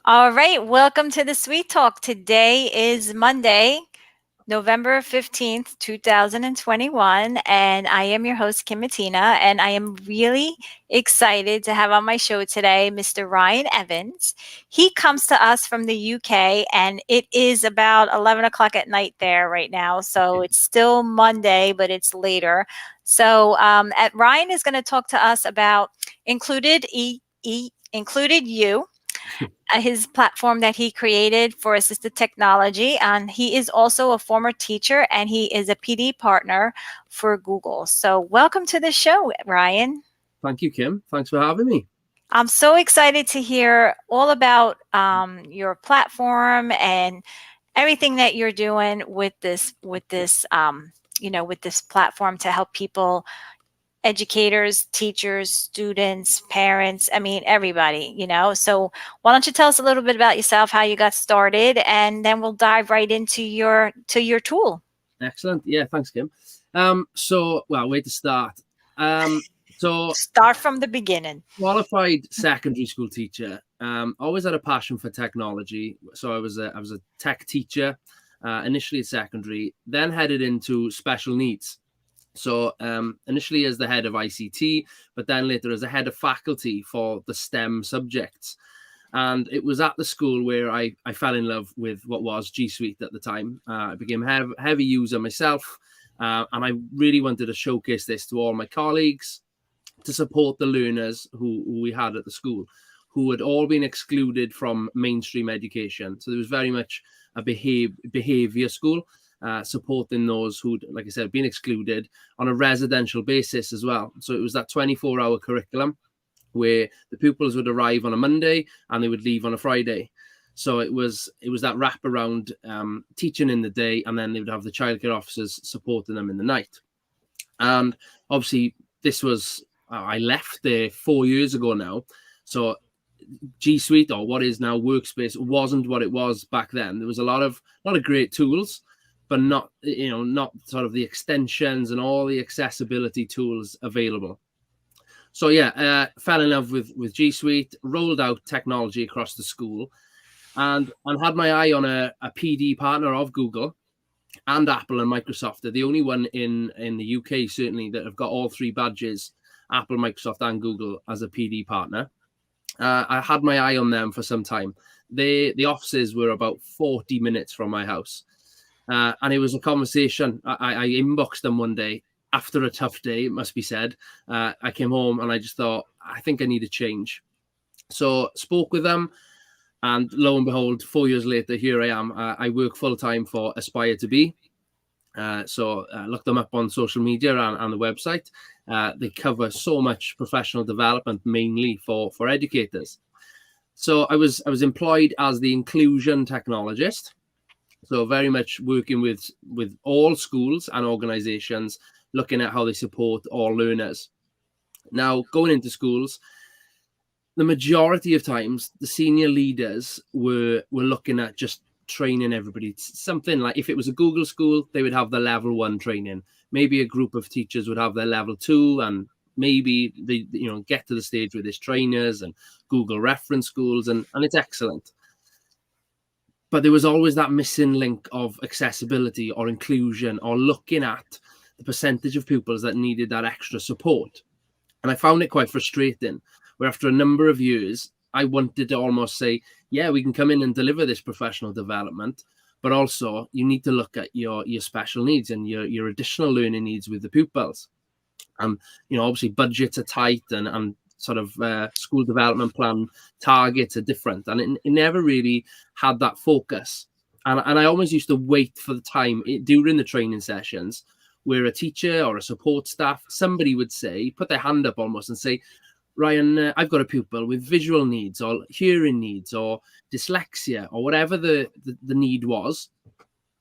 All right, welcome to the Sweet Talk. Today is Monday, November 15th, 2021, and I am your host, Kim Matina, and I am really excited to have on my show today Mr. Ryan Evans. He comes to us from the UK, and it is about 11 o'clock at night there right now, so it's still Monday, but it's later. So Ryan is going to talk to us about Included You, his platform that he created for assistive technology. And he is also a former teacher and he is a PD partner for Google. So welcome to the show, Ryan. Thank you, Kim. Thanks for having me. I'm so excited to hear all about your platform and everything that you're doing with this platform to help people, educators, teachers, students, parents, everybody. So why don't you tell us a little bit about yourself, how you got started, and then we'll dive right into your tool. Excellent. Yeah, thanks, Kim. Where to start? Start from the beginning. Qualified secondary school teacher. Always had a passion for technology. So I was a tech teacher, initially at secondary, then headed into special needs. So initially as the head of ICT, but then later as a head of faculty for the STEM subjects. And it was at the school where I fell in love with what was G Suite at the time. I became a heavy user myself, and I really wanted to showcase this to all my colleagues to support the learners who we had at the school, who had all been excluded from mainstream education. So there was very much a behavior school, supporting those who'd, like I said, been excluded on a residential basis as well. So it was that 24-hour curriculum where the pupils would arrive on a Monday and they would leave on a Friday. So it was that wraparound teaching in the day, and then they would have the childcare officers supporting them in the night. And obviously this was, I left there 4 years ago now. So G Suite, or what is now Workspace, wasn't what it was back then. There was a lot of great tools, but not sort of the extensions and all the accessibility tools available. So yeah, fell in love with G Suite, rolled out technology across the school, and had my eye on a PD partner of Google and Apple and Microsoft. They're the only one in the UK, certainly, that have got all three badges, Apple, Microsoft, and Google, as a PD partner. I had my eye on them for some time. The offices were about 40 minutes from my house. And it was a conversation. I inboxed them one day after a tough day, it must be said. I came home and I just thought, I think I need a change. So spoke with them, and lo and behold, 4 years later, here I am. I work full-time for Aspire to Be. So look them up on social media and the website. They cover so much professional development, mainly for educators. So I was employed as the inclusion technologist. So very much working with all schools and organizations, looking at how they support all learners. Now, going into schools, the majority of times, the senior leaders were looking at just training everybody. Something like, if it was a Google school, they would have the level 1 training. Maybe a group of teachers would have their level 2, and maybe they get to the stage where there's trainers and Google reference schools, and it's excellent. But there was always that missing link of accessibility or inclusion, or looking at the percentage of pupils that needed that extra support. And I found it quite frustrating, where after a number of years, I wanted to almost say, yeah, we can come in and deliver this professional development, but also you need to look at your special needs and your additional learning needs with the pupils. And, obviously budgets are tight, and sort of school development plan targets are different, and it never really had that focus. And I always used to wait for the time during the training sessions where a teacher or a support staff, somebody would say, put their hand up almost and say, Ryan, I've got a pupil with visual needs or hearing needs or dyslexia or whatever the need was.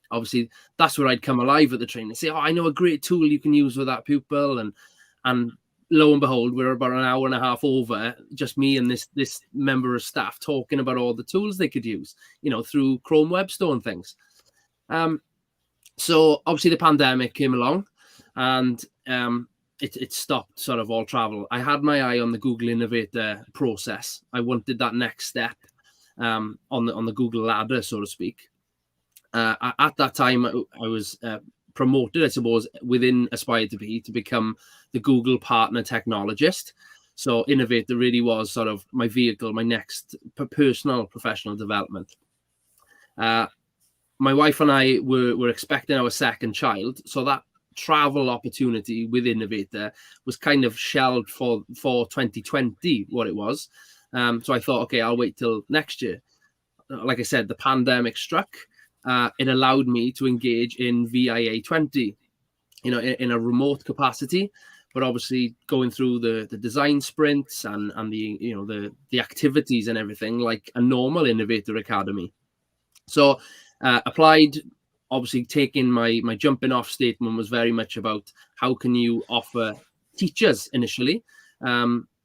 Obviously, that's where I'd come alive at the training and say, I know a great tool you can use with that pupil. And lo and behold, we're about an hour and a half over, just me and this member of staff talking about all the tools they could use, through Chrome Web Store and things. So obviously the pandemic came along, and it stopped sort of all travel. I had my eye on the Google Innovator process. I wanted that next step. on the Google ladder, so to speak. At that time, I was promoted, I suppose, within Aspire to become the Google Partner Technologist. So IncludEDU really was sort of my vehicle, my next personal professional development. My wife and I were expecting our second child, so that travel opportunity with IncludEDU was kind of shelved for 2020, what it was. So I thought, okay, I'll wait till next year. Like I said, the pandemic struck. It allowed me to engage in VIA 20, in a remote capacity, but obviously going through the design sprints and the activities and everything like a normal Innovator Academy. So applied, obviously taking my jumping off statement was very much about how can you offer teachers initially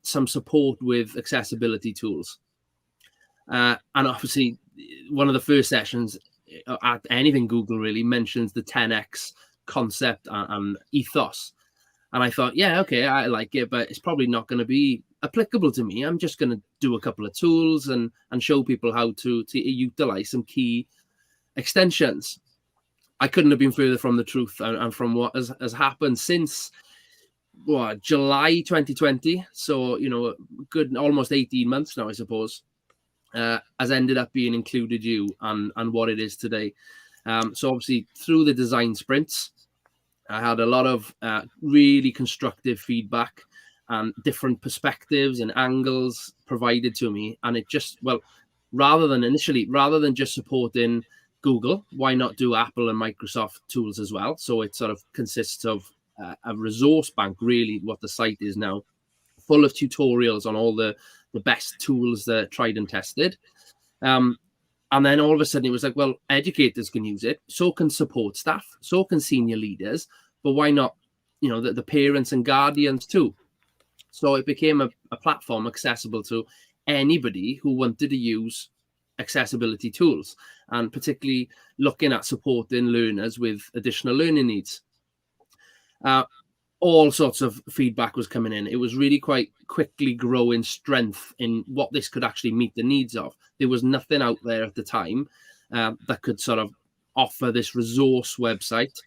some support with accessibility tools. And obviously one of the first sessions at anything Google really mentions the 10x concept and ethos. And I thought, yeah, okay, I like it, but it's probably not going to be applicable to me. I'm just going to do a couple of tools and show people how to utilize some key extensions. I couldn't have been further from the truth and from what has happened since July 2020. So, good almost 18 months now, I suppose, has ended up being IncludEDU and what it is today. So obviously through the design sprints, I had a lot of really constructive feedback and different perspectives and angles provided to me. And it just, rather than just supporting Google, why not do Apple and Microsoft tools as well? So it sort of consists of a resource bank, really, what the site is now, full of tutorials on all the best tools that are tried and tested. And then all of a sudden it was like, well, educators can use it, so can support staff, so can senior leaders, but why not, the parents and guardians too? So it became a platform accessible to anybody who wanted to use accessibility tools, and particularly looking at supporting learners with additional learning needs. All sorts of feedback was coming in. It was really quite quickly growing strength in what this could actually meet the needs of. There was nothing out there at the time that could sort of offer this resource website.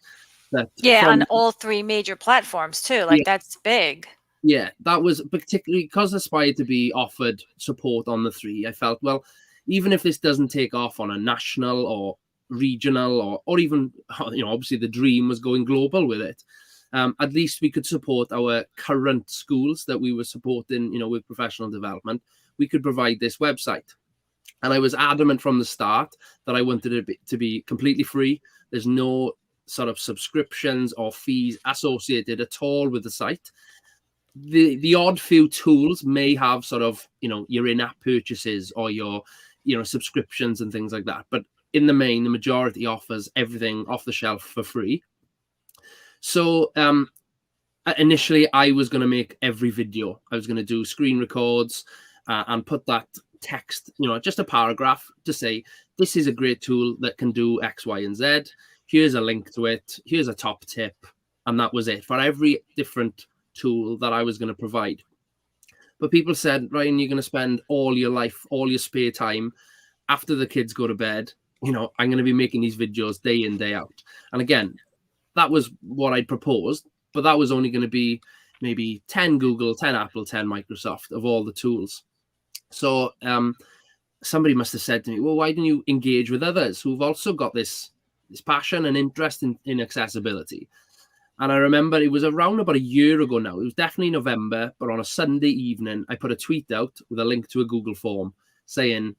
On all three major platforms too. That's big. Yeah, that was particularly because Aspire to be offered support on the three. I felt, well, even if this doesn't take off on a national or regional or even, obviously the dream was going global with it. At least we could support our current schools that we were supporting, with professional development. We could provide this website. And I was adamant from the start that I wanted it to be completely free. There's no sort of subscriptions or fees associated at all with the site. The odd few tools may have sort of, your in-app purchases or your, subscriptions and things like that. But in the main, the majority offers everything off the shelf for free. So initially, I was going to make every video. I was going to do screen records and put that text, just a paragraph to say, this is a great tool that can do X, Y, and Z. Here's a link to it. Here's a top tip. And that was it for every different tool that I was going to provide. But people said, Ryan, you're going to spend all your life, all your spare time after the kids go to bed. I'm going to be making these videos day in, day out. And again, that was what I'd proposed, but that was only going to be maybe 10 Google, 10 Apple, 10 Microsoft of all the tools. So somebody must have said to me, well, why don't you engage with others who've also got this passion and interest in accessibility? And I remember it was around about a year ago now. It was definitely November, but on a Sunday evening, I put a tweet out with a link to a Google form saying,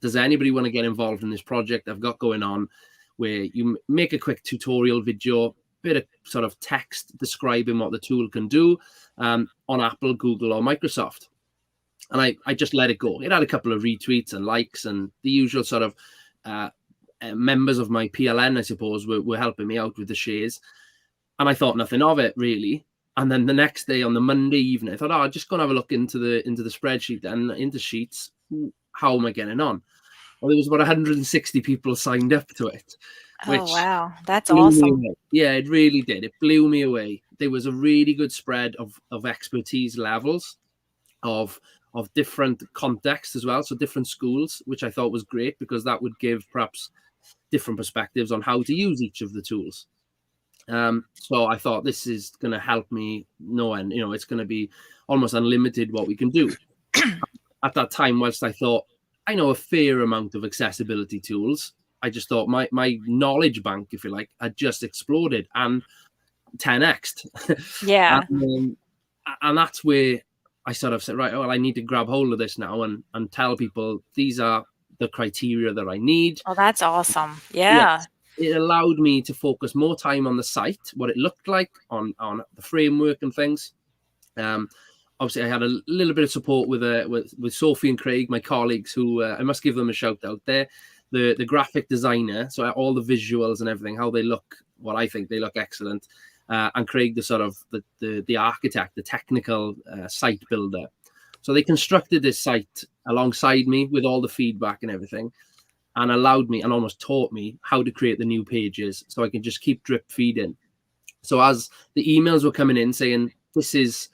does anybody want to get involved in this project I've got going on, where you make a quick tutorial video, bit of sort of text describing what the tool can do on Apple, Google, or Microsoft. And I just let it go. It had a couple of retweets and likes, and the usual sort of members of my PLN, I suppose, were helping me out with the shares. And I thought nothing of it, really. And then the next day, on the Monday evening, I thought, I'll just go and have a look into the spreadsheet and into Sheets. How am I getting on? Well, there was about 160 people signed up to it. Oh, wow. That's awesome. Yeah, it really did. It blew me away. There was a really good spread of expertise levels, of of different contexts as well, so different schools, which I thought was great because that would give perhaps different perspectives on how to use each of the tools. So I thought this is going to help me know, and it's going to be almost unlimited what we can do. At that time, whilst I thought I know a fair amount of accessibility tools, I just thought my knowledge bank, if you like, had just exploded and 10x'd. Yeah. And that's where I sort of said, right, well, I need to grab hold of this now and tell people these are the criteria that I need. Oh, that's awesome. Yes, Yeah. it allowed me to focus more time on the site, what it looked like, on the framework and things. Obviously, I had a little bit of support with Sophie and Craig, my colleagues, who I must give them a shout out. They're the graphic designer, so all the visuals and everything, how they look, what I think they look excellent. And Craig, the sort of the architect, the technical site builder. So they constructed this site alongside me with all the feedback and everything, and allowed me and almost taught me how to create the new pages so I can just keep drip feeding. So as the emails were coming in saying, this is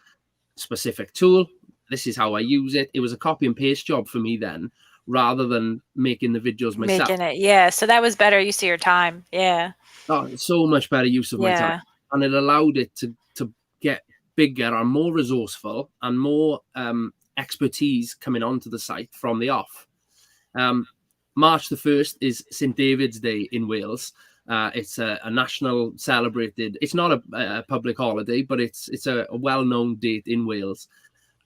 a specific tool, this is how I use it, it was a copy and paste job for me then, rather than making the videos myself. Making it. Yeah. So that was better use of your time. Yeah. Oh, so much better use of my time. Yeah. And it allowed it to get bigger and more resourceful and more expertise coming onto the site from the off. March the 1st is St. David's Day in Wales. It's a national celebrated, it's not a public holiday, but it's a well-known date in Wales.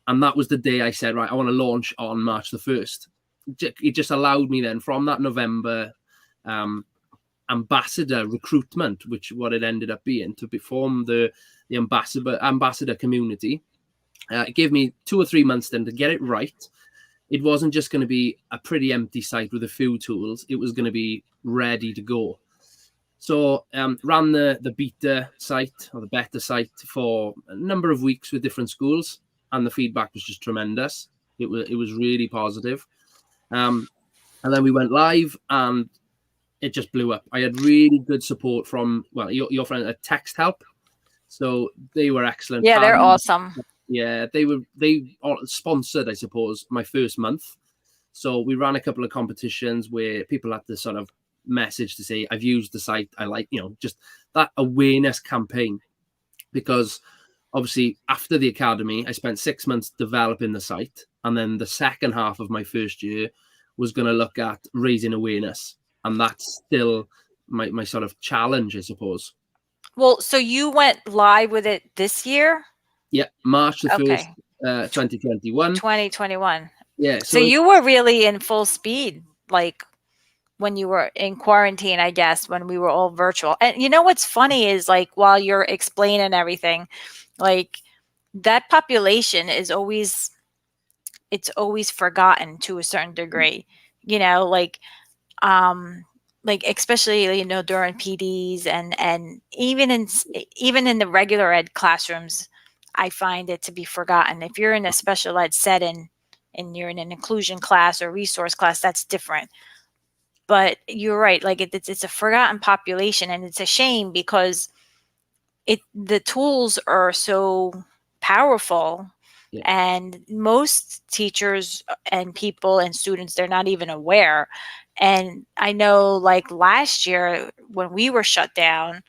And that was the day I said, right, I want to launch on March the 1st. It just allowed me then from that November ambassador recruitment, which what it ended up being, to form the ambassador community. It gave me 2 or 3 months then to get it right. It wasn't just going to be a pretty empty site with a few tools. It was going to be ready to go. So ran the beta site or the beta site for a number of weeks with different schools, and the feedback was just tremendous. It was really positive. And then we went live, and it just blew up. I had really good support from, well, your friend at Text Help. So they were excellent. Yeah, they're awesome. Yeah, they sponsored, I suppose, my first month. So we ran a couple of competitions where people had to sort of message to say, I've used the site, I like, just that awareness campaign. Because obviously after the academy, I spent 6 months developing the site. And then the second half of my first year was going to look at raising awareness. And that's still my sort of challenge, I suppose. Well, so you went live with it this year? Yeah, March the 1st, Okay. 2021. 2021. Yeah. So you were really in full speed, like when you were in quarantine, I guess, when we were all virtual. And you know what's funny is, like, while you're explaining everything, like, that population is always, it's always forgotten to a certain degree, like especially, during PDs and even in the regular ed classrooms, I find it to be forgotten. If you're in a special ed setting and you're in an inclusion class or resource class, that's different. But you're right, like it's a forgotten population, and it's a shame because the tools are so powerful. Yeah. And most teachers and people and students, they're not even aware. And I know, like, last year when we were shut down,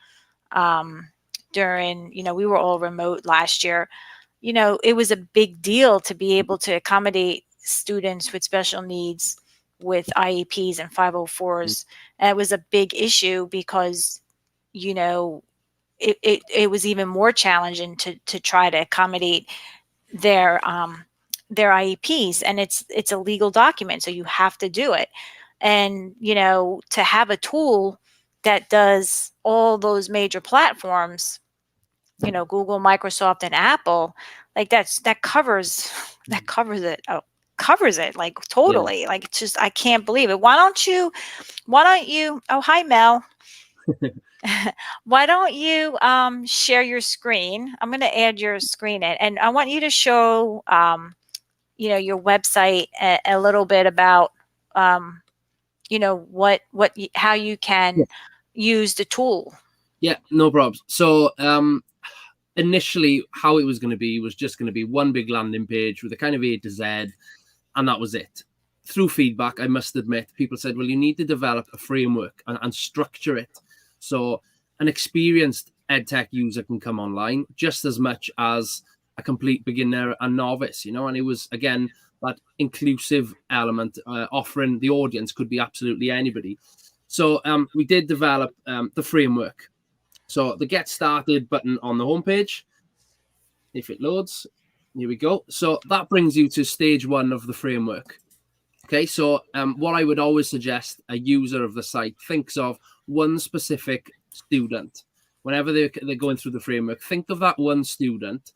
during, we were all remote last year, it was a big deal to be able to accommodate students with special needs with IEPs and 504s. And it was a big issue because, it was even more challenging to try to accommodate their IEPs, and it's a legal document, so you have to do it. And to have a tool that does all those major platforms, Google, Microsoft, and Apple, like that covers it. Covers it, like, totally. Like, it's just, I can't believe it. Why don't you oh, hi, Mel. Why don't you share your screen? I'm going to add your screen in, and I want you to show your website a little bit about how you can use the tool. Yeah, no problems. So initially how it was going to be was just going to be one big landing page with a kind of A to Z, and that was it. Through feedback, I must admit, people said, well, you need to develop a framework and structure it so an experienced EdTech user can come online just as much as a complete beginner and novice, and it was, again, that inclusive element, offering the audience could be absolutely anybody. So we did develop the framework. So the Get Started button on the homepage, if it loads, here we go. So that brings you to stage 1 of the framework. Okay, so what I would always suggest a user of the site thinks of one specific student. Whenever they're going through the framework, think of that one student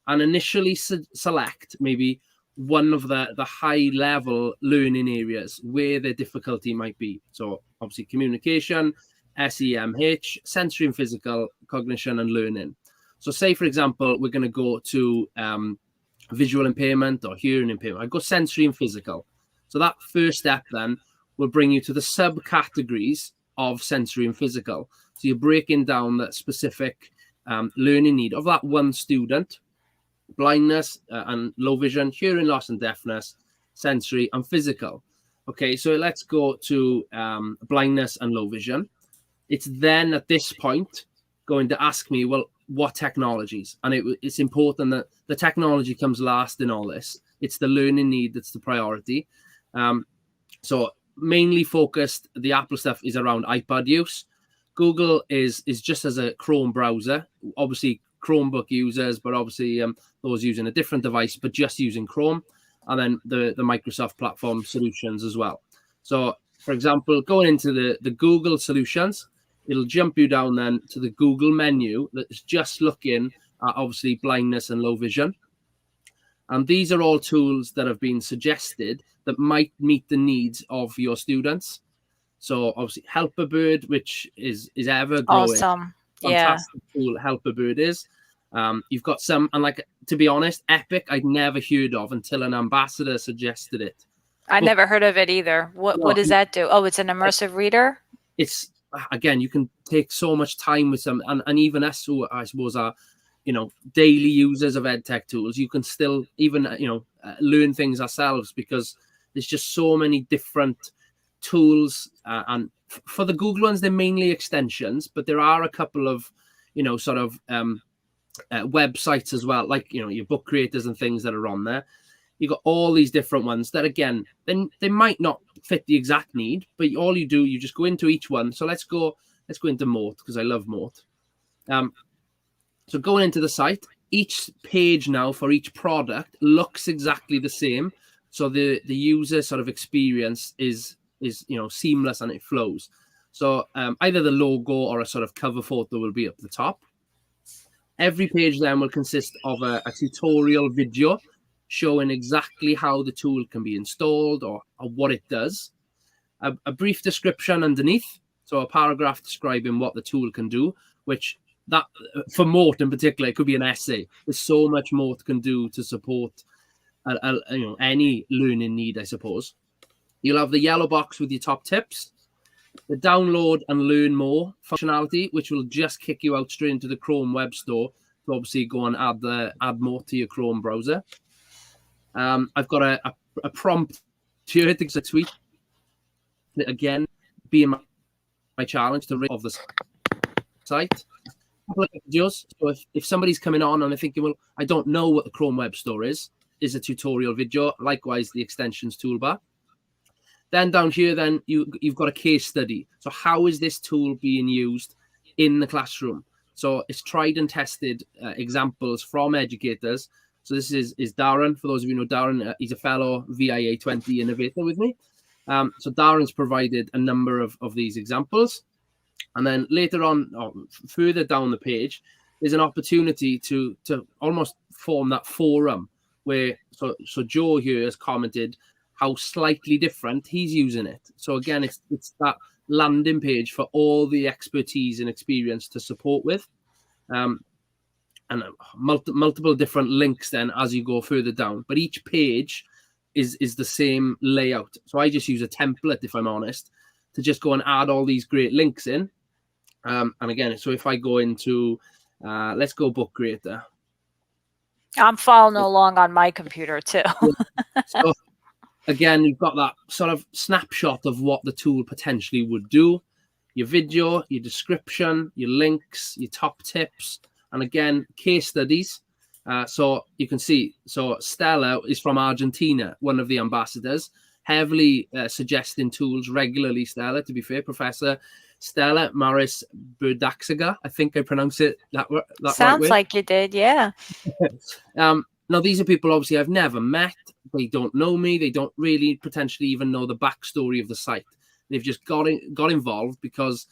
and initially select maybe one of the high-level learning areas where their difficulty might be. So obviously communication, SEMH, sensory and physical, cognition and learning. So say, for example, we're going to go to visual impairment or hearing impairment. I go sensory and physical. So that first step then will bring you to the subcategories of sensory and physical. So you're breaking down that specific learning need of that one student: blindness and low vision, hearing loss and deafness, sensory and physical. Okay, so let's go to blindness and low vision. It's then at this point going to ask me, well, what technologies? And it's important that the technology comes last in all this. It's the learning need that's the priority. So mainly focused, the Apple stuff is around iPad use. Google is just as a Chrome browser, obviously Chromebook users, but obviously those using a different device, but just using Chrome, and then the Microsoft platform solutions as well. So for example, going into the Google solutions, it'll jump you down then to the Google menu that's just looking at obviously blindness and low vision. And these are all tools that have been suggested that might meet the needs of your students. So obviously HelperBird, which is ever growing. Awesome. Fantastic tool HelperBird is. You've got some, and like, to be honest, Epic I'd never heard of until an ambassador suggested it. I never heard of it either. What does that do? Oh, it's an immersive reader? It's, again, you can take so much time with some, and even us who I suppose are, daily users of EdTech tools, you can still even, learn things ourselves, because there's just so many different tools. And for the Google ones, they're mainly extensions, but there are a couple of, sort of websites as well, like, your book creators and things that are on there. You've got all these different ones that, again, then they might not fit the exact need, but all you do, you just go into each one. So let's go into Moat, because I love Moat. So going into the site, each page now for each product looks exactly the same. So the user sort of experience is seamless and it flows. So either the logo or a sort of cover photo will be up the top. Every page then will consist of a tutorial video showing exactly how the tool can be installed or what it does. A brief description underneath, so a paragraph describing what the tool can do, which that for Moat in particular, it could be an essay. There's so much Moat can do to support any learning need, I suppose. You'll have the yellow box with your top tips, the download and learn more functionality, which will just kick you out straight into the Chrome web store to obviously go and add more to your Chrome browser. I've got a prompt here. I think it's a tweet. Again, being my challenge to rid of the site. Videos. So if somebody's coming on and they're thinking, well, I don't know what the Chrome web store is a tutorial video. Likewise, the extensions toolbar. Then down here, then you've got a case study. So how is this tool being used in the classroom? So it's tried and tested examples from educators. So this is Darren. For those of you who know Darren, he's a fellow VIA 20 innovator with me. So Darren's provided a number of these examples. And then later on, or further down the page, there's an opportunity to almost form that forum where, so Joe here has commented how slightly different he's using it. So again, it's that landing page for all the expertise and experience to support with. And multiple different links then as you go further down. But each page is the same layout. So I just use a template, if I'm honest, to just go and add all these great links in. And again, so if I go into Let's go book creator. I'm following along on my computer too. So again, you've got that sort of snapshot of what the tool potentially would do. Your video, your description, your links, your top tips, and again, case studies. So you can see, so Stella is from Argentina, one of the ambassadors, heavily suggesting tools regularly, Stella, to be fair, Professor Stella Maris Burdaxiga, I think I pronounce it that right Sounds way. like you did, yeah. Now, these are people obviously I've never met. They don't know me. They don't really potentially even know the backstory of the site. They've just got involved because,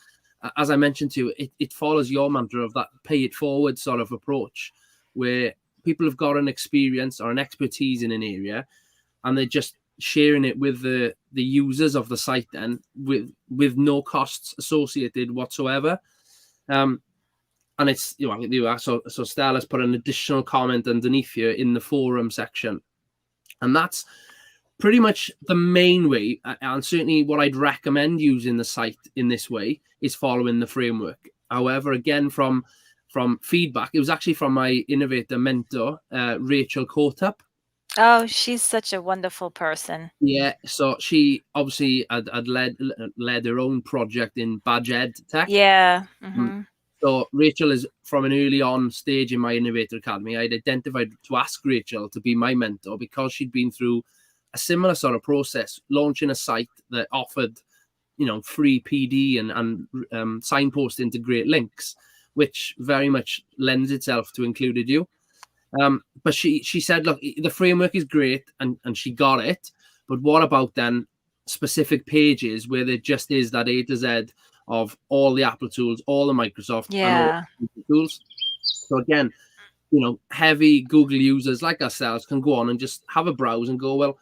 as I mentioned to you, it follows your mantra of that pay it forward sort of approach, where people have got an experience or an expertise in an area, and they're just sharing it with the users of the site, then with no costs associated whatsoever. And it's, so Stella's put an additional comment underneath here in the forum section, and that's pretty much the main way, and certainly what I'd recommend using the site in this way is following the framework. However, again, from feedback, it was actually from my innovator mentor, Rachel Cotup. Oh, she's such a wonderful person. Yeah, so she obviously had led her own project in Badge Ed Tech. Yeah. Mm-hmm. So Rachel is from an early on stage in my Innovator Academy. I'd identified to ask Rachel to be my mentor because she'd been through a similar sort of process, launching a site that offered, free PD and signposting to great links, which very much lends itself to IncludEDU. But she said, look, the framework is great, and she got it. But what about then specific pages where there just is that A to Z of all the Apple tools, all the Microsoft, and all the tools? So again, heavy Google users like ourselves can go on and just have a browse and go, well,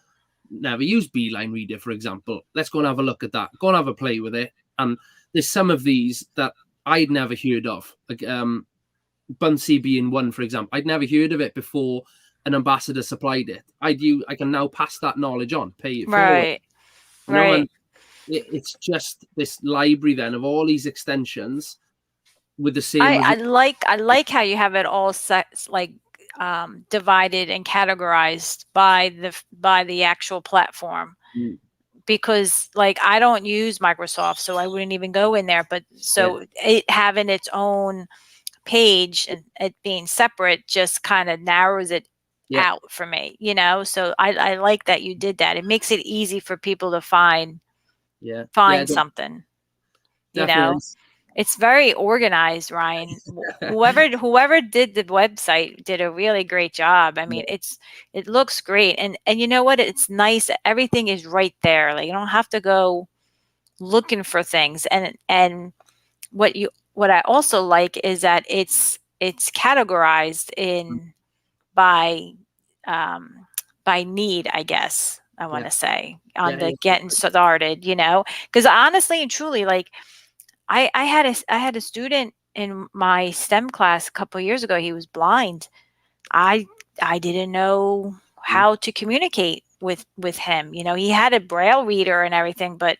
never used Beeline Reader, for example. Let's go and have a look at that. Go and have a play with it. And there's some of these that I'd never heard of. Like Buncee being one, for example. I'd never heard of it before an ambassador supplied it. I can now pass that knowledge on, pay it forward. Right. And it's just this library then of all these extensions with the same. I like how you have it all set, like divided and categorized by the actual platform. Because like I don't use Microsoft, so I wouldn't even go in there. But so it having its own page and it being separate just kind of narrows it out for me, So I like that you did that. It makes it easy for people to find something. Definitely. It's very organized, Ryan. Whoever did the website did a really great job. I mean, it looks great, and you know what? It's nice. Everything is right there. Like you don't have to go looking for things. And what I also like is that it's categorized in by need, I guess. I want to say on the getting started, because honestly and truly, like I had a student in my STEM class a couple of years ago. He was blind. I didn't know how to communicate with him. He had a braille reader and everything, but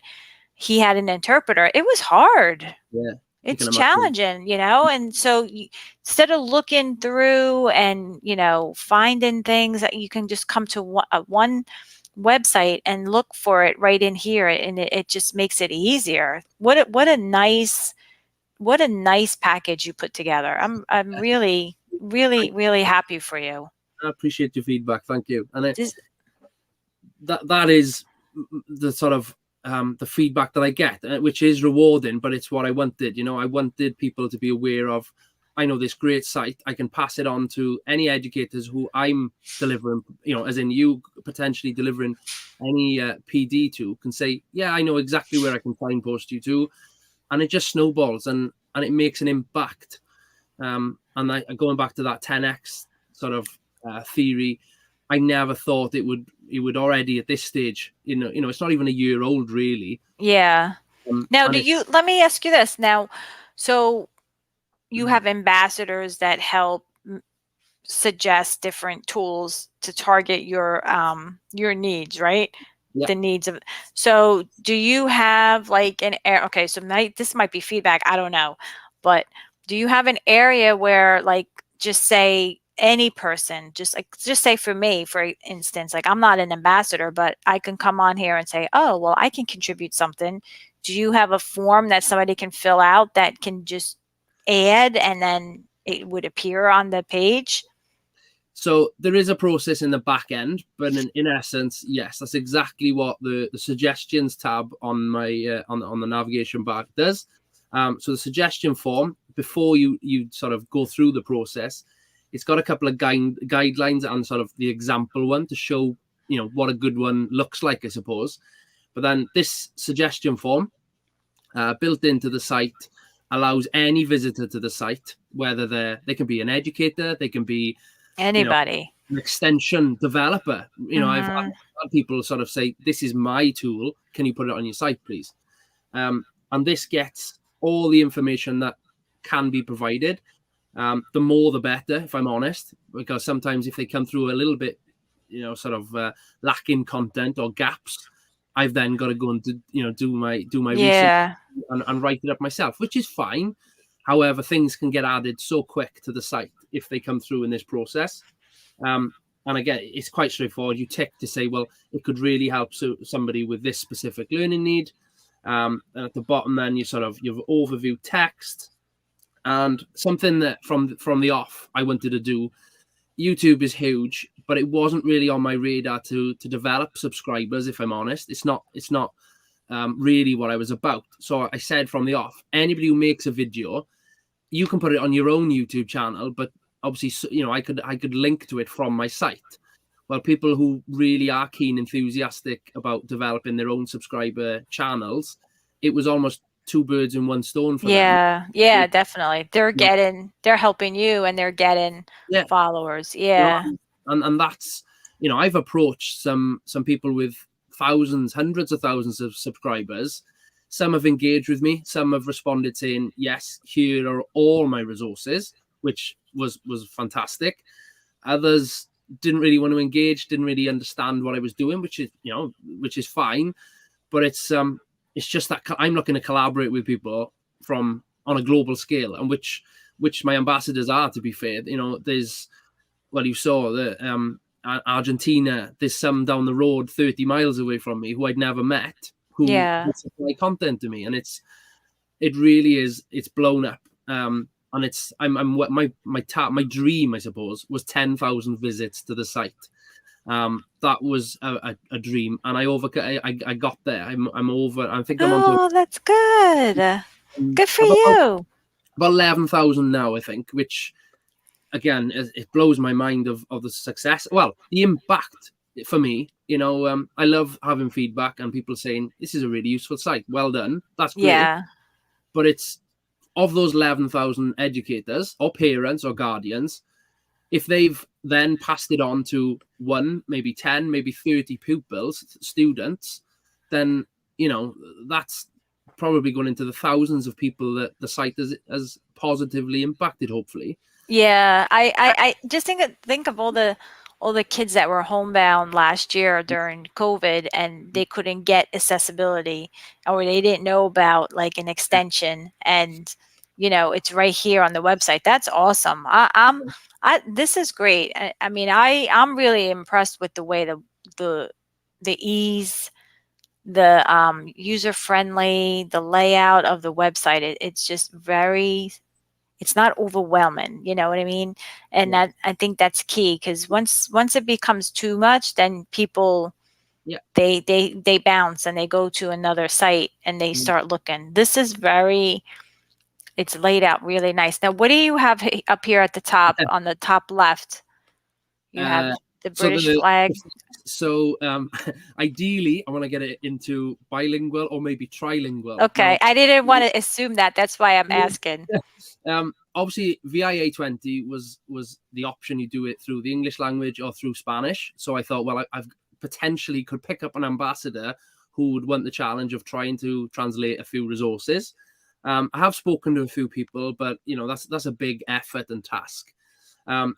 he had an interpreter. It was hard. Yeah. It's challenging, and so instead of looking through and, finding things that you can just come to one website and look for it right in here, and it just makes it easier. What a nice package you put together. I'm really, really, really happy for you. I appreciate your feedback. Thank you. And that is the sort of the feedback that I get, which is rewarding, but it's what I wanted. I wanted people to be aware of, I know this great site. I can pass it on to any educators who I'm delivering, as in you potentially delivering any PD to, can say, yeah, I know exactly where I can signpost you to. And it just snowballs and it makes an impact. And going back to that 10x sort of theory, I never thought it would already at this stage, it's not even a year old really. Yeah. Now, let me ask you this now. So you have ambassadors that help suggest different tools to target your needs, right? Yeah. The needs of, so do you have like okay, so this might be feedback, I don't know, but do you have an area where, like, just say any person, just say for me, for instance, like I'm not an ambassador, but I can come on here and say, oh, well, I can contribute something. Do you have a form that somebody can fill out that can just add and then it would appear on the page? So there is a process in the back end, but in essence, yes, that's exactly what the suggestions tab on my on the navigation bar does. So the suggestion form, before you sort of go through the process, it's got a couple of guidelines and sort of the example one to show, you know, what a good one looks like, I suppose. But then this suggestion form, built into the site, allows any visitor to the site, whether they can be an educator, they can be, you know, Anybody. an extension developer. You know, I've Mm-hmm. had people sort of say, this is my tool, can you put it on your site, please? And this gets all the information that can be provided. The more the better, if I'm honest, because sometimes if they come through a little bit, you know, sort of lacking content or gaps, I've then got to go and do my research Yeah. and write it up myself, which is fine. However, things can get added so quick to the site if they come through in this process. And again, it's quite straightforward. You tick to say, well, it could really help somebody with this specific learning need. And at the bottom, then you have overview text, and something that from the off I wanted to do. YouTube is huge, but it wasn't really on my radar to develop subscribers. If I'm honest, it's not really what I was about. So I said from the off, anybody who makes a video, you can put it on your own YouTube channel, but obviously, you know, I could link to it from my site. Well, people who really are keen, enthusiastic about developing their own subscriber channels, it was almost two birds in one stone for them. Yeah. Yeah, definitely. You They're helping you and they're getting Yeah, followers. you know, Yeah. and that's, you know, I've approached some people with thousands, hundreds of thousands of subscribers. Some have engaged with me, some have responded saying, yes, here are all my resources, which was fantastic. Others didn't really want to engage, didn't really understand what I was doing, which is fine. But it's just that I'm looking to collaborate with people from on a global scale, and which my ambassadors are, to be fair. You know, there's, well, you saw that Argentina, there's some down the road 30 miles away from me who I'd never met, who Yeah. supply content to me, and it really is, it's blown up. And it's my dream, I suppose, was 10,000 visits to the site. That was a dream, and I got there. I think I'm on to Oh, that's good. Good for about you. 11,000 now, I think, which again, it blows my mind of the success. Well, the impact for me, you know, I love having feedback and people saying this is a really useful site. Well done, that's great. Yeah. But it's, of those 11,000 educators or parents or guardians, if they've then passed it on to one, maybe 10, maybe 30 pupils, students, then, you know, that's probably going into the thousands of people that the site has positively impacted, hopefully. Yeah, I just think of all the kids that were homebound last year during COVID and they couldn't get accessibility or they didn't know about like an extension and you know it's right here on the website. That's awesome. I this is great. I mean I'm really impressed with the way the the ease, the user friendly, the layout of the website. It's just very, it's not overwhelming, you know what I mean? And Yeah, that, I think that's key because once it becomes too much, then people yeah. they bounce and they go to another site and they start looking. This is very, it's laid out really nice. Now, what do you have up here at the top on the top left? You have Uh, the so British flag. ideally, I want to get it into bilingual or maybe trilingual. Okay, Now, I didn't want to assume that. That's why I'm asking. obviously, VIA 20 was the option. You do it through the English language or through Spanish. So I thought, well, I've potentially could pick up an ambassador who would want the challenge of trying to translate a few resources. I have spoken to a few people, but you know that's a big effort and task.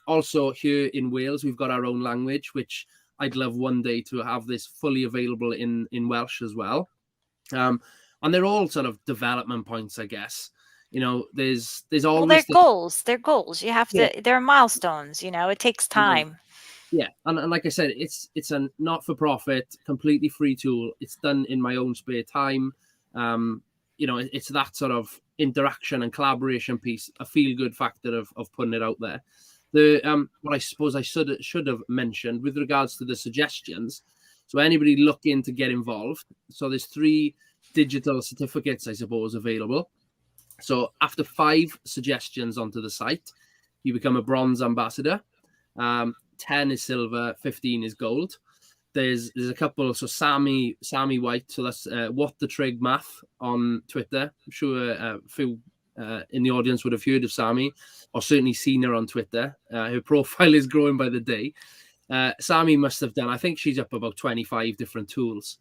Also, here in Wales, we've got our own language, which I'd love one day to have this fully available in Welsh as well. And they're all sort of development points, I guess. There's Well, always this. they're goals. You have Yeah, to, they're milestones, it takes and time. yeah, and like I said, it's a not for profit, completely free tool. It's done in my own spare time. It's that sort of interaction and collaboration piece, a feel good factor of putting it out there. What I suppose I should have mentioned with regards to the suggestions. So anybody looking to get involved, so there's 3 digital certificates, I suppose, available. So after 5 suggestions onto the site, you become a bronze ambassador. 10 is silver, 15 is gold. There's a couple. So Sammy White, so that's What the Trig Math on Twitter. I'm sure a few in the audience would have heard of Sammy, or certainly seen her on Twitter. Her profile is growing by the day. Sammy must have done, I think she's up about 25 different tools.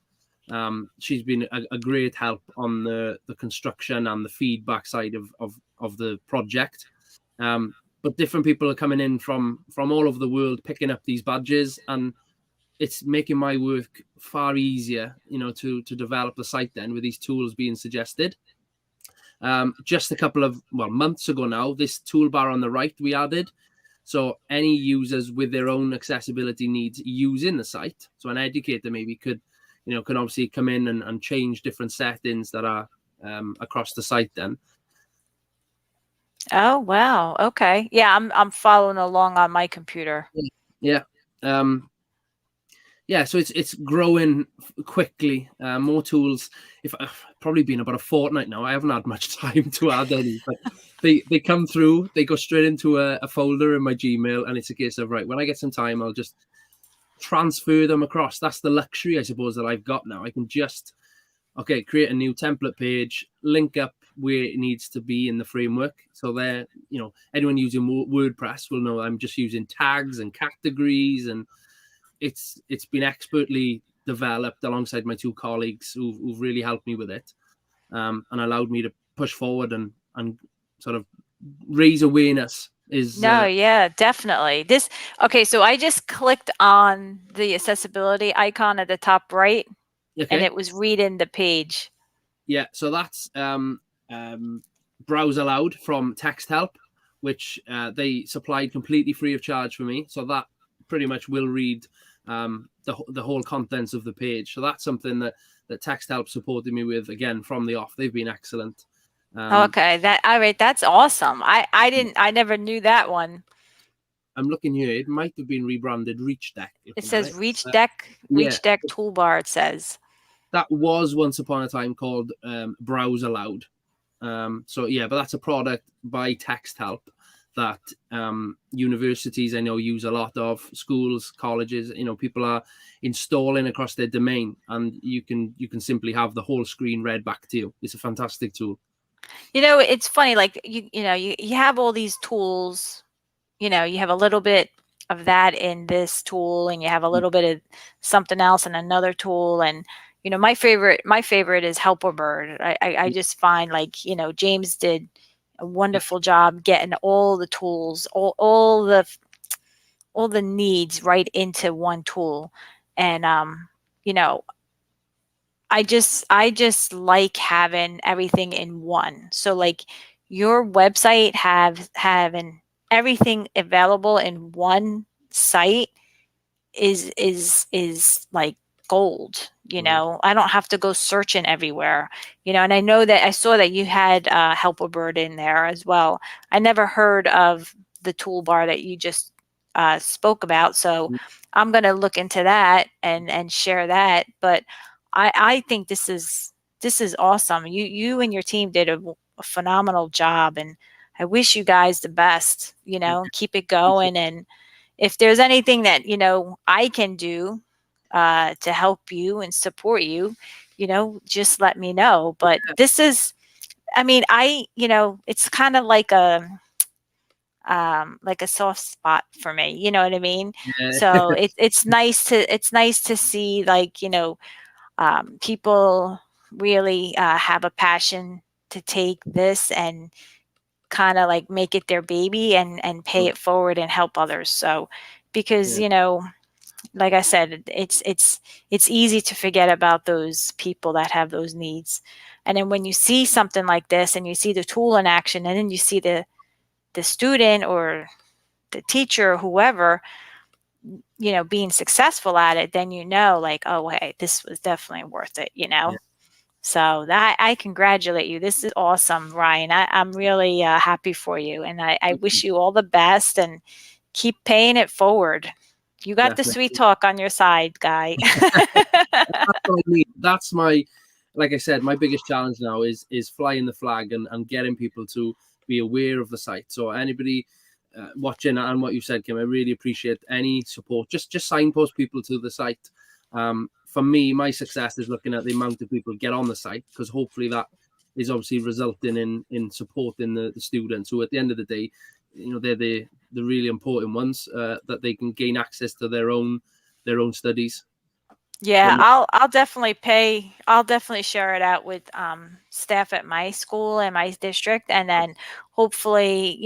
She's been a great help on the construction and the feedback side of the project. But different people are coming in from all over the world, picking up these badges, and it's making my work far easier, to develop the site then with these tools being suggested. Just a couple of months ago now, this toolbar on the right we added. So any users with their own accessibility needs using the site, so an educator maybe can obviously come in and change different settings that are across the site then. Oh, wow. Okay. Yeah, I'm following along on my computer. Yeah. So it's growing quickly. More tools. If probably been about a fortnight now. I haven't had much time to add any, but they come through. They go straight into a folder in my Gmail, and it's a case of, right, when I get some time, I'll just transfer them across. That's the luxury, I suppose, that I've got now. I can just create a new template page, link up where it needs to be in the framework. So there, anyone using WordPress will know I'm just using tags and categories, and it's been expertly developed alongside my 2 colleagues who've really helped me with it, and allowed me to push forward and sort of raise awareness. No, yeah, definitely. Okay, so I just clicked on the accessibility icon at the top right, and it was reading the page. Yeah, so that's Browse Aloud from Text Help, which they supplied completely free of charge for me. So that pretty much will read the whole contents of the page. So that's something that Text Help supported me with, again, from the off. They've been excellent. Okay, all right, that's awesome. I never knew that one. I'm looking here. It might have been rebranded Reach Deck. It says Reach Deck toolbar, it says. That was once upon a time called Browse Aloud. But that's a product by Text Help that universities I know use a lot of, schools, colleges. People are installing across their domain, and you can simply have the whole screen read back to you. It's a fantastic tool. It's funny, like you have all these tools. You have a little bit of that in this tool, and you have a little bit of something else in another tool. And my favorite is Helperbird. I just find, like, James did a wonderful job getting all the tools, all the needs right into one tool. And I just like having everything in one. So, like, your website having everything available in one site is like gold. I don't have to go searching everywhere. And I know that I saw that you had Helperbird in there as well. I never heard of the toolbar that you just spoke about, so I'm going to look into that and share that. But I think this is awesome. You and your team did a phenomenal job, and I wish you guys the best. Keep it going. And if there's anything that I can do to help you and support you, just let me know. But this is, I mean, it's kind of like a soft spot for me. You know what I mean? Yeah. So it's nice to see, like, people really have a passion to take this and kind of like make it their baby and pay it forward and help others. So, because like I said, it's easy to forget about those people that have those needs. And then when you see something like this and you see the tool in action, and then you see the student or the teacher or whoever, being successful at it, then like, oh, hey, this was definitely worth it, Yeah, So that I congratulate you. This is awesome, Ryan. I'm really happy for you, and I thank you. wish you all the best and keep paying it forward. You got the sweet Definitely. talk on your side, guy. That's what I need. That's my, like I said, my biggest challenge now is flying the flag and getting people to be aware of the site. So anybody watching and what you said, Kim, I really appreciate any support. Just signpost people to the site. For me, my success is looking at the amount of people get on the site, because hopefully that is obviously resulting in supporting the students who, at the end of the day, they're the really important ones, that they can gain access to their own studies. So Yeah, I'll definitely share it out with staff at my school and my district, and then hopefully,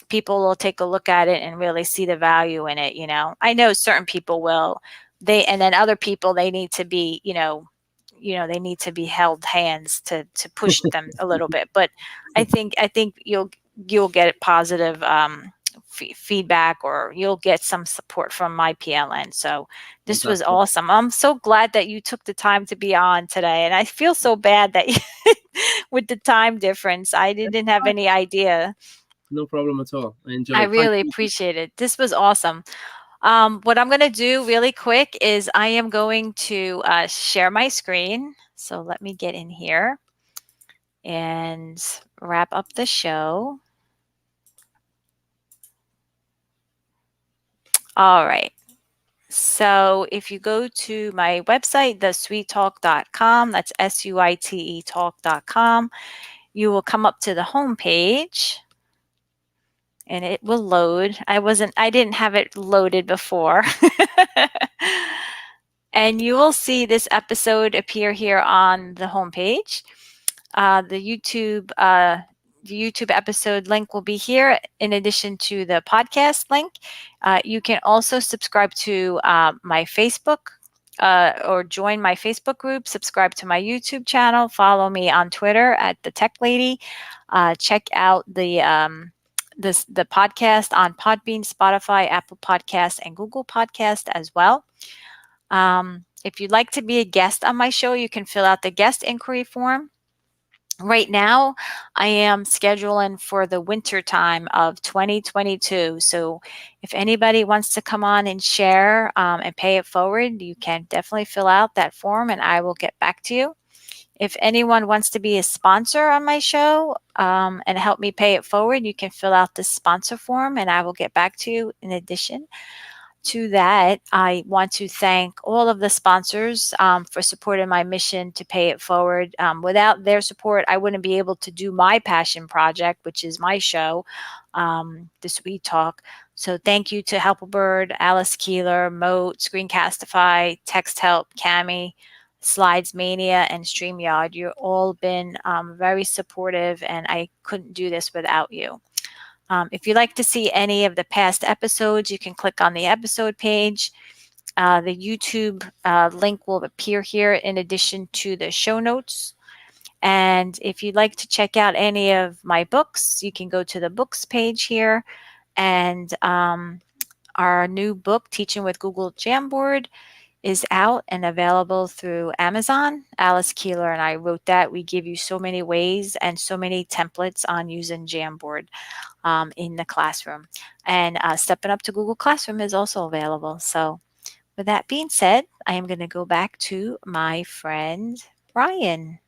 people will take a look at it and really see the value in it, I know certain people will. And then other people, they need to be, they need to be held hands to push them a little bit. But I think you'll get positive feedback, or you'll get some support from my PLN. So this was fantastic. awesome. I'm so glad that you took the time to be on today. And I feel so bad that with the time difference, I didn't have any idea. No problem at all. I I enjoyed. Thank really you. appreciate it. This was awesome. What I'm going to do really quick is I am going to share my screen. So let me get in here and wrap up the show. All right. So if you go to my website, thesweettalk.com, that's SUITE talk.com, you will come up to the home page and it will load. I didn't have it loaded before. And you will see this episode appear here on the homepage. The YouTube episode link will be here in addition to the podcast link. You can also subscribe to my Facebook, or join my Facebook group, subscribe to my YouTube channel, follow me on Twitter at the Tech Lady. Check out the podcast on Podbean, Spotify, Apple Podcast, and Google Podcast as well. If you'd like to be a guest on my show, you can fill out the guest inquiry form. Right now, I am scheduling for the winter time of 2022. So if anybody wants to come on and share and pay it forward, you can definitely fill out that form and I will get back to you. If anyone wants to be a sponsor on my show and help me pay it forward, you can fill out the sponsor form and I will get back to you. In addition to that, I want to thank all of the sponsors for supporting my mission to pay it forward. Without their support, I wouldn't be able to do my passion project, which is my show, The Sweet Talk. So thank you to Helpabird, Alice Keeler, Moat, Screencastify, Text Help, Cami, Slides Mania, and StreamYard. You've all been very supportive, and I couldn't do this without you. If you'd like to see any of the past episodes, you can click on the episode page. The YouTube link will appear here in addition to the show notes. And if you'd like to check out any of my books, you can go to the books page here. And our new book, Teaching with Google Jamboard, is out and available through Amazon. Alice Keeler and I wrote that. We give you so many ways and so many templates on using Jamboard in the classroom. And Stepping Up to Google Classroom is also available. So with that being said, I am going to go back to my friend Ryan.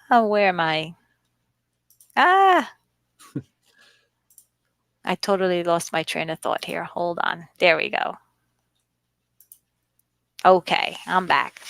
Where am I? Ah, I totally lost my train of thought here. Hold on. There we go. Okay, I'm back.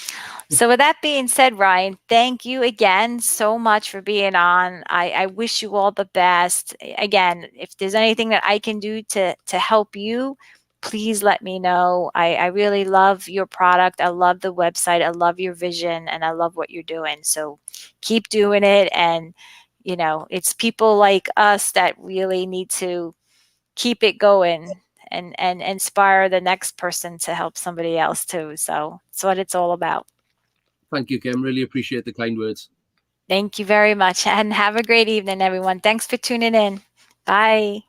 So with that being said, Ryan, thank you again so much for being on. I wish you all the best. Again, if there's anything that I can do to help you, please let me know. I really love your product. I love the website. I love your vision and I love what you're doing. So keep doing it. And, it's people like us that really need to keep it going and inspire the next person to help somebody else too. So that's what it's all about. Thank you, Kim. Really appreciate the kind words. Thank you very much, and have a great evening, everyone. Thanks for tuning in. Bye.